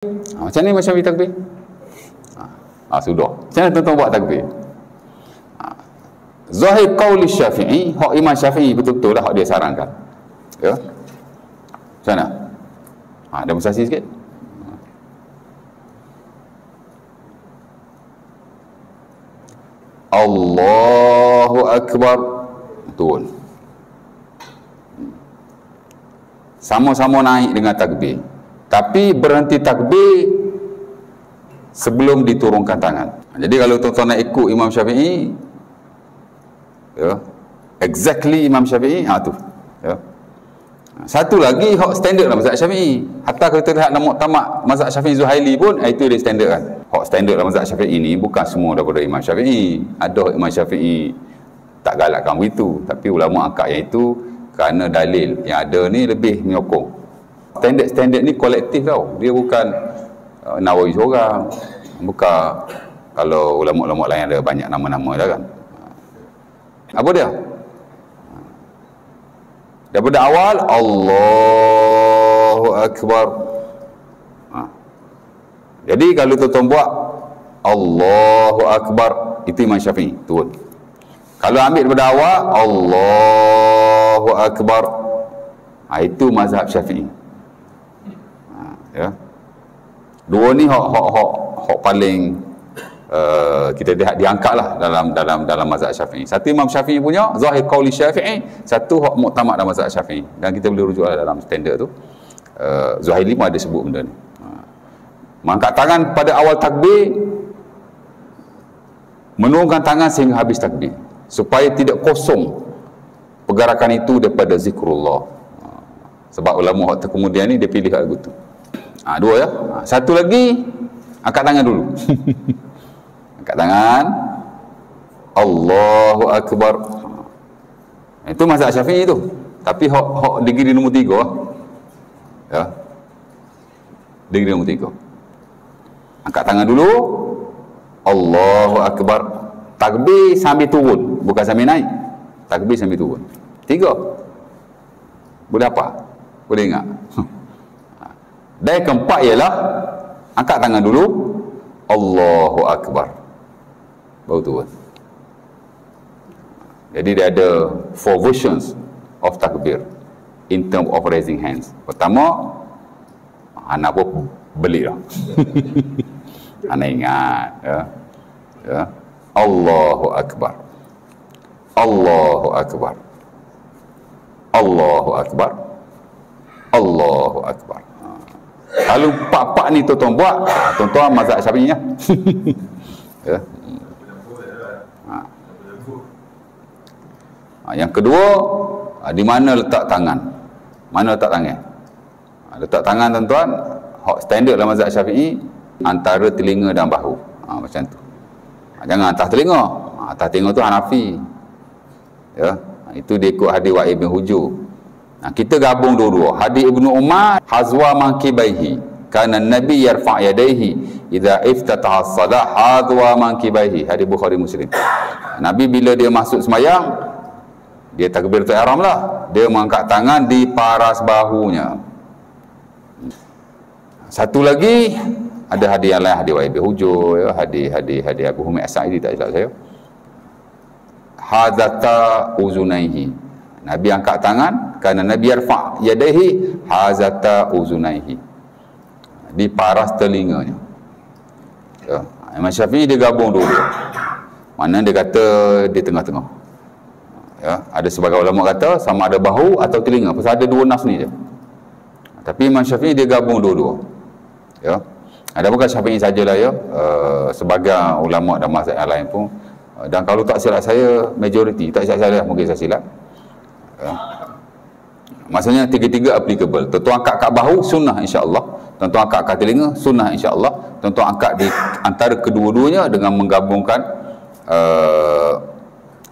Macam ni Imam Syafi'i takbir? Sudah. Macam mana tuan-tuan buat takbir? Zahir qauli Syafi'i, hak Imam Syafi'i betul-betul lah hak dia sarankan. Ya. Macam mana? Demonstrasi sikit. Allahu Akbar. Turun. Sama-sama naik dengan takbir. Tapi berhenti takbir sebelum diturunkan tangan. Jadi kalau tuan-tuan nak ikut Imam Syafi'i, ya, exactly Imam Syafi'i, tu. Ya. Satu lagi hak standard dalam mazhab Syafi'i. Hatta kalau kita lihat dalam muktamad mazhab Syafi'i Zuhaili pun, itu dia standard kan. Hak standard dalam mazhab Syafi'i ni bukan semua daripada Imam Syafi'i. Ada Imam Syafi'i tak galakkan begitu, tapi ulama angkat yang itu kerana dalil yang ada ni lebih menyokong. Standard ni kolektif tau. Dia bukan Nawawi seorang. Bukan kalau ulama-ulama lain ada banyak nama-nama dah kan. Apa dia? Daripada awal Allahu Akbar. Jadi kalau tuan-tuan buat Allahu Akbar, itu Imam Syafi'i turun. Kalau ambil daripada awal Allahu Akbar, itu mazhab Syafi'i. Ya. Dua ni hak paling kita lihat diangkat lah dalam mazhab Syafi'i. Satu Imam Syafi'i punya zahir qauli Syafi'i, satu hak muktamad dalam mazhab Syafi'i. Dan kita boleh rujuk dalam standard tu. Zuhaili pun ada sebut benda ni. Mengangkat tangan pada awal takbir, menurunkan tangan sehingga habis takbir, supaya tidak kosong pergerakan itu daripada zikrullah. Sebab ulama waktu kemudian ni dia pilih lagu tu. Dua ya. Satu lagi, angkat tangan dulu. Angkat tangan, Allahu Akbar. Itu mazhab Syafi'i tu. Tapi hak degree nombor 3 lah. Ya. Degree nombor 3. Angkat tangan dulu, Allahu Akbar. Takbir sambil turun, bukan sambil naik. Takbir sambil turun. 3. Boleh apa? Boleh ingat? Dan yang keempat ialah angkat tangan dulu, Allahu Akbar, baru turun. Jadi dia ada 4 versions of takbir in term of raising hands. Pertama, anak pun beli lah. Anak ingat, ya. Ya. Allahu Akbar, Allahu Akbar, Allahu Akbar, Allahu Akbar. Kalau pak-pak ni tuan-tuan buat, tuan-tuan mazhab Syafi'i ya. Ya. Yang kedua, di mana letak tangan? Mana letak tangan? Letak tangan tuan-tuan, hak standard dalam mazhab Syafi'i, antara telinga dan bahu. Macam tu. Jangan atas telinga. Atas telinga tu Hanafi. Ya, itu dia ikut hadis Wa'il bin Hujur. Kita gabung dua-dua. Hadis Ibnu Umar, hazwa mankibaihi, kana Nabi yarfa' yadayhi idza iftataha as-salah hazwa mankibaihi. Hadis Bukhari Muslim. Nabi bila dia masuk sembahyang, dia takbiratul ihram lah, dia mengangkat tangan di paras bahunya. Satu lagi ada hadis yang lain, hadis Wa'il bin Hujur, ya, hadis Abu Humaid As-Sa'idi, tak silap saya. Hazata uzunaihi, Nabi angkat tangan kerana Nabi yarfa' yadaihi hazata uzunaihi, di paras telinganya. Ya. Imam Syafi'i dia gabung dulu. Mana dia kata di tengah-tengah. Ya, ada sebagai ulama kata sama ada bahu atau telinga, pasal ada dua nas ni je. Tapi Imam Syafi'i dia gabung dua-dua. Ya. Ada bukan Syafi'i sajalah ya, sebagai ulama dan mazhab yang lain pun, dan kalau tak silap saya majoriti, tak silap saya mungkin saya silap. Ya. Maksudnya tiga-tiga applicable. Tuan-tuan angkat kat bahu sunnah insya-Allah, tuan-tuan angkat kat telinga sunnah insya-Allah, tuan-tuan angkat di antara kedua-duanya dengan menggabungkan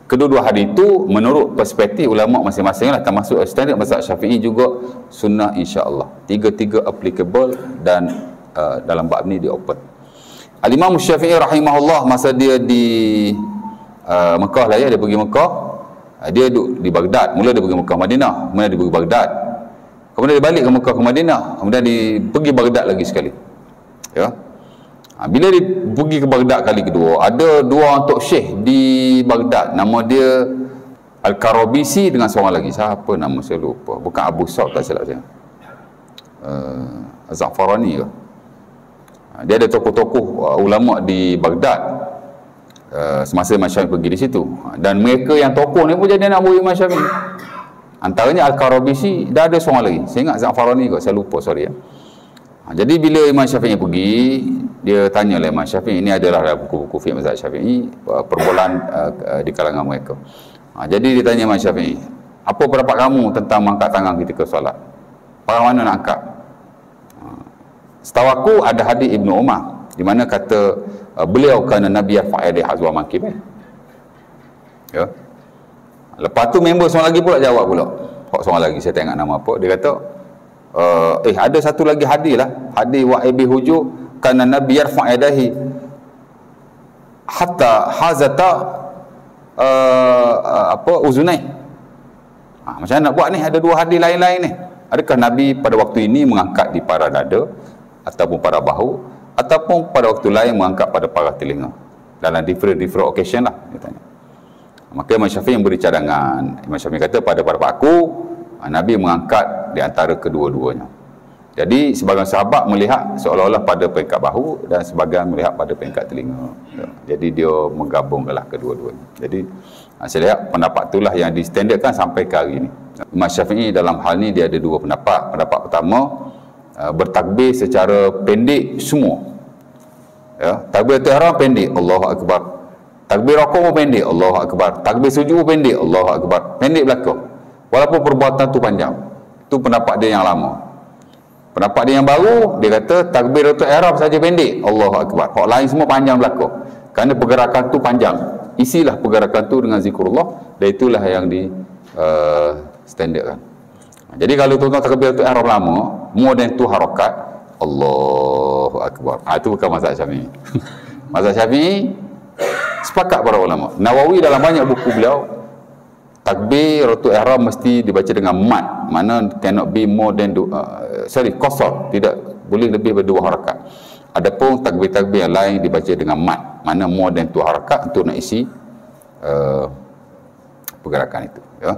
kedua-dua hadis itu menurut perspektif ulama masing-masing lah, termasuk standard mazhab Syafi'i juga sunnah insya-Allah. Tiga-tiga applicable dan dalam bab ni dia open. Al-Imam Syafi'i rahimahullah masa dia di Mekah lah ya, dia pergi Mekah, dia duduk di Baghdad. Mula dia pergi Mekah Madinah, kemudian dia pergi Baghdad, kemudian dia balik ke Mekah ke Madinah, kemudian dia pergi Baghdad lagi sekali. Ya. Bila dia pergi ke Baghdad kali kedua, ada dua orang tok syekh di Baghdad, nama dia Al-Karabisi dengan seorang lagi, siapa nama saya lupa, bukan Abu Sa'd tak silap saya, Za'farani ke. Dia ada tokoh-tokoh ulama di Baghdad semasa Imam Syafi'i pergi di situ, dan mereka yang tokoh ni pun jadi anak buah Imam Syafi'i. Antaranya Al-Karabisi, dah ada seorang lagi, saya ingat Za'farani kot, saya lupa, sorry ya. Jadi bila Imam Syafi'i pergi, dia tanya oleh Imam Syafi'i, ini adalah buku-buku fiqh mazhab Syafi'i, perbualan di kalangan mereka. Jadi dia tanya Imam Syafi'i, apa pendapat kamu tentang mengangkat tangan ketika solat? Orang mana nak angkat? Setahu aku ada hadis Ibnu Umar di mana kata beliau kerana Nabi yarfa'idhi hazwa mankib. Ya. Lepas tu member seorang lagi pula jawab pula. Seorang lagi saya tak ingat nama apa. Dia kata ada satu lagi hadis lah, hadis Wa'ibi Hujur, kerana Nabi yarfa'idhi hatta hazata uzunai. Macam mana nak buat ni? Ada dua hadis lain-lain ni. Adakah Nabi pada waktu ini mengangkat di para dada ataupun pada bahu, ataupun pada waktu lain mengangkat pada para telinga, dalam different occasion lah, dia tanya. Maka Imam Syafi'i yang beri cadangan. Imam Syafi'i kata pada aku Nabi mengangkat di antara kedua-duanya. Jadi sebagian sahabat melihat seolah-olah pada peringkat bahu, dan sebagian melihat pada peringkat telinga. Jadi dia menggabungkanlah kedua-duanya. Jadi saya lihat pendapat itulah yang distandardkan sampai ke hari ini. Imam Syafi'i dalam hal ni dia ada dua pendapat. Pendapat pertama, bertakbir secara pendek semua. Ya, takbiratul ihram pendek, Allahu Akbar. Takbir rukuk pun pendek, Allahu Akbar. Takbir sujud pun pendek, Allahu Akbar. Pendek belaka. Walaupun perbuatan tu panjang. Itu pendapat dia yang lama. Pendapat dia yang baru, dia kata takbiratul ihram saja pendek, Allahu Akbar. Hak lain semua panjang belaka. Kerana pergerakan tu panjang. Isilah pergerakan tu dengan zikrullah, dan itulah yang di standardkan. Jadi kalau tuan-tuan takbiratul ihram lama, more than 2 harakat, Allahu Akbar. Itu bukan mazhab Syafi'i. Mazhab Syafi'i sepakat para ulama. Nawawi dalam banyak buku beliau, takbiratul ihram mesti dibaca dengan mat, mana cannot be more than qasar, tidak boleh lebih dari 2 harakat. Adapun takbir-takbir yang lain dibaca dengan mat, mana more than 2 harakat untuk nak isi pergerakan itu, ya.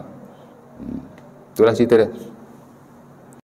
Itulah cerita dia.